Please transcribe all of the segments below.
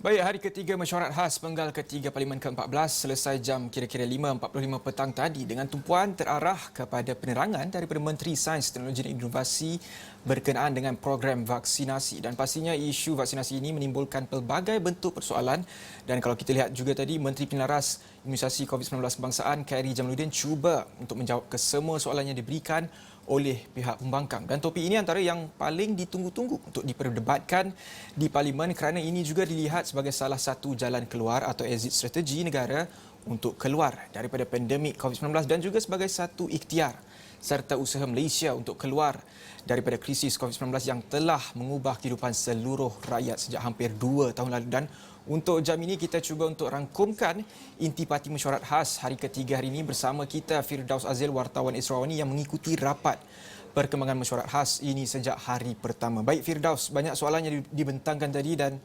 Baik, hari ketiga mesyuarat khas penggal ketiga Parlimen ke-14 selesai jam kira-kira 5.45 petang tadi dengan tumpuan terarah kepada penerangan daripada Menteri Sains, Teknologi dan Inovasi berkenaan dengan program vaksinasi. Dan pastinya isu vaksinasi ini menimbulkan pelbagai bentuk persoalan. Dan kalau kita lihat juga tadi, Menteri Penlaras Imunisasi COVID-19 Kebangsaan Khairy Jamaluddin cuba untuk menjawab ke semua soalan yang diberikan oleh pihak pembangkang. Dan topik ini antara yang paling ditunggu-tunggu untuk diperdebatkan di Parlimen kerana ini juga dilihat sebagai salah satu jalan keluar atau exit strategi negara untuk keluar daripada pandemik COVID-19 dan juga sebagai satu ikhtiar serta usaha Malaysia untuk keluar daripada krisis COVID-19 yang telah mengubah kehidupan seluruh rakyat sejak hampir 2 tahun lalu. Dan untuk jam ini kita cuba untuk rangkumkan intipati mesyuarat khas hari ketiga hari ini bersama kita Firdaus Azil, wartawan Israwani yang mengikuti rapat perkembangan mesyuarat khas ini sejak hari pertama. Baik Firdaus, banyak soalan yang dibentangkan tadi dan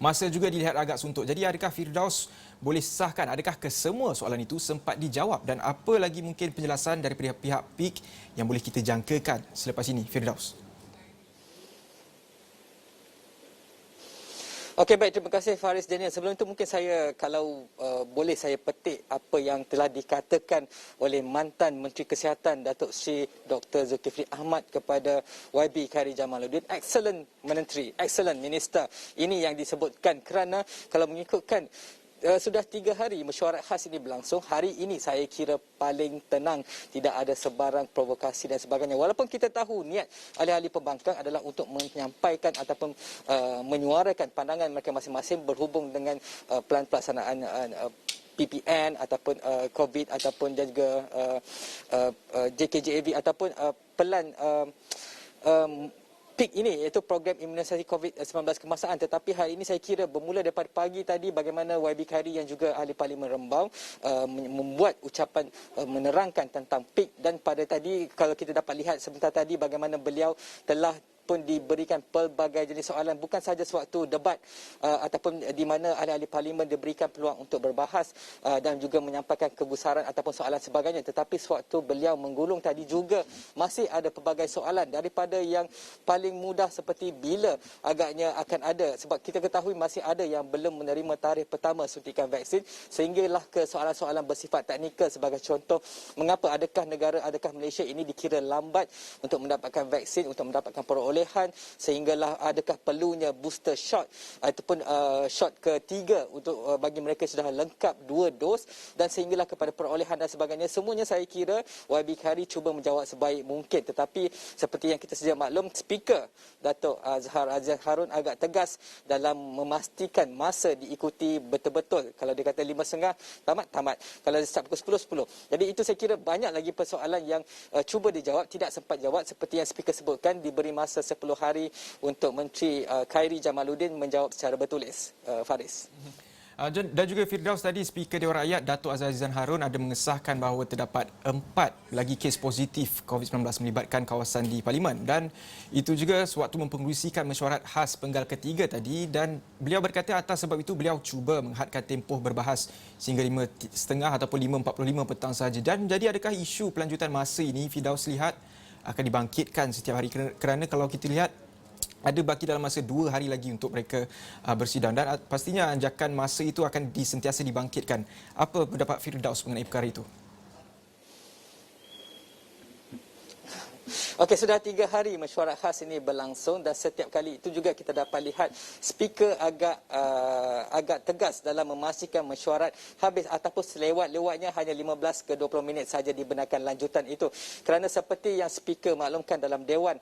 masa juga dilihat agak suntuk. Jadi adakah Firdaus boleh sahkan adakah kesemua soalan itu sempat dijawab dan apa lagi mungkin penjelasan daripada pihak PIK yang boleh kita jangkakan selepas ini, Firdaus? Okey, baik, terima kasih Faris Daniel. Sebelum itu mungkin saya kalau boleh saya petik apa yang telah dikatakan oleh mantan Menteri Kesihatan Datuk Seri Dr. Zulkifli Ahmad kepada YB Khairy Jamaluddin. Excellent menteri, excellent minister. Ini yang disebutkan kerana kalau mengikutkan sudah 3 hari mesyuarat khas ini berlangsung. Hari ini saya kira paling tenang, tidak ada sebarang provokasi dan sebagainya. Walaupun kita tahu niat ahli-ahli pembangkang adalah untuk menyampaikan ataupun menyuarakan pandangan mereka masing-masing berhubung dengan pelan pelaksanaan PPN ataupun COVID ataupun dan juga JKJAV ataupun pelan PIK ini iaitu program imunisasi COVID-19 kebangsaan. Tetapi hari ini saya kira bermula daripada pagi tadi bagaimana YB Khairy yang juga ahli Parlimen Rembau membuat ucapan menerangkan tentang PIK dan pada tadi kalau kita dapat lihat sebentar tadi bagaimana beliau telah pun diberikan pelbagai jenis soalan bukan sahaja sewaktu debat ataupun di mana ahli-ahli parlimen diberikan peluang untuk berbahas dan juga menyampaikan kegusaran ataupun soalan sebagainya, tetapi sewaktu beliau menggulung tadi juga masih ada pelbagai soalan daripada yang paling mudah seperti bila agaknya akan ada, sebab kita ketahui masih ada yang belum menerima tarikh pertama suntikan vaksin sehinggalah ke soalan-soalan bersifat teknikal sebagai contoh mengapa adakah Malaysia ini dikira lambat untuk mendapatkan vaksin, untuk mendapatkan perolehan sehinggalah adakah perlunya booster shot ataupun shot ketiga untuk bagi mereka sudah lengkap 2 dos dan sehinggalah kepada perolehan dan sebagainya. Semuanya saya kira YB Khairy cuba menjawab sebaik mungkin, tetapi seperti yang kita sedia maklum, Speaker Datuk Azhar Aziz Harun agak tegas dalam memastikan masa diikuti betul-betul. Kalau dia kata 5.30 tamat, kalau dia start pukul 10, 10. Jadi itu saya kira banyak lagi persoalan yang cuba dijawab, tidak sempat jawab seperti yang Speaker sebutkan, diberi masa 10 hari untuk Menteri Khairy Jamaluddin menjawab secara bertulis. Faris. Dan juga Firdaus tadi Speaker Dewan Rakyat Datuk Azizan Harun ada mengesahkan bahawa terdapat 4 lagi kes positif COVID-19 melibatkan kawasan di Parlimen dan itu juga sewaktu mempengerusikan mesyuarat khas penggal ketiga tadi dan beliau berkata atas sebab itu beliau cuba menghadkan tempoh berbahas sehingga 5.30 ataupun 5.45 petang sahaja. Dan jadi adakah isu pelanjutan masa ini Firdaus lihat akan dibangkitkan setiap hari kerana kalau kita lihat ada baki dalam masa 2 hari lagi untuk mereka bersidang dan pastinya anjakan masa itu akan disentiasa dibangkitkan. Apa pendapat Firdaus mengenai perkara itu? Okey, sudah 3 hari mesyuarat khas ini berlangsung dan setiap kali itu juga kita dapat lihat Speaker agak tegas dalam memastikan mesyuarat habis ataupun selewat-lewatnya hanya 15 ke 20 minit saja dibenarkan lanjutan itu. Kerana seperti yang Speaker maklumkan dalam Dewan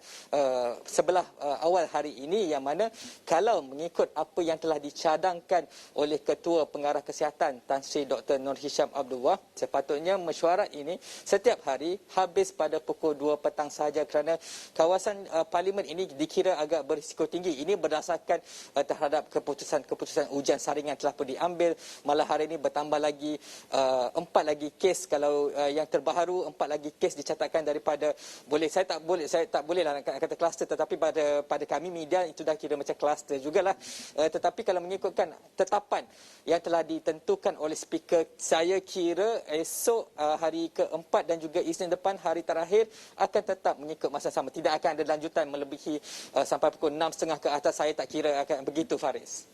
sebelah awal hari ini yang mana kalau mengikut apa yang telah dicadangkan oleh Ketua Pengarah Kesihatan Tan Sri Dr. Nur Hisham Abdul Wahab, sepatutnya mesyuarat ini setiap hari habis pada pukul 2 petang sahaja kerana kawasan parlimen ini dikira agak berisiko tinggi. Ini berdasarkan terhadap keputusan ujian saringan telah pun diambil. Malah hari ini bertambah lagi 4 lagi kes, kalau yang terbaru 4 lagi kes dicatatkan daripada saya tak boleh lah nak kata kluster, tetapi pada kami media itu dah kira macam kluster jugalah. Tetapi kalau mengikutkan tetapan yang telah ditentukan oleh Speaker, saya kira esok hari keempat dan juga Isnin depan hari terakhir akan tetap mengikut masa sama. Tidak akan ada lanjutan melebihi sampai pukul 6.30 ke atas. Saya tak kira akan begitu, Faris.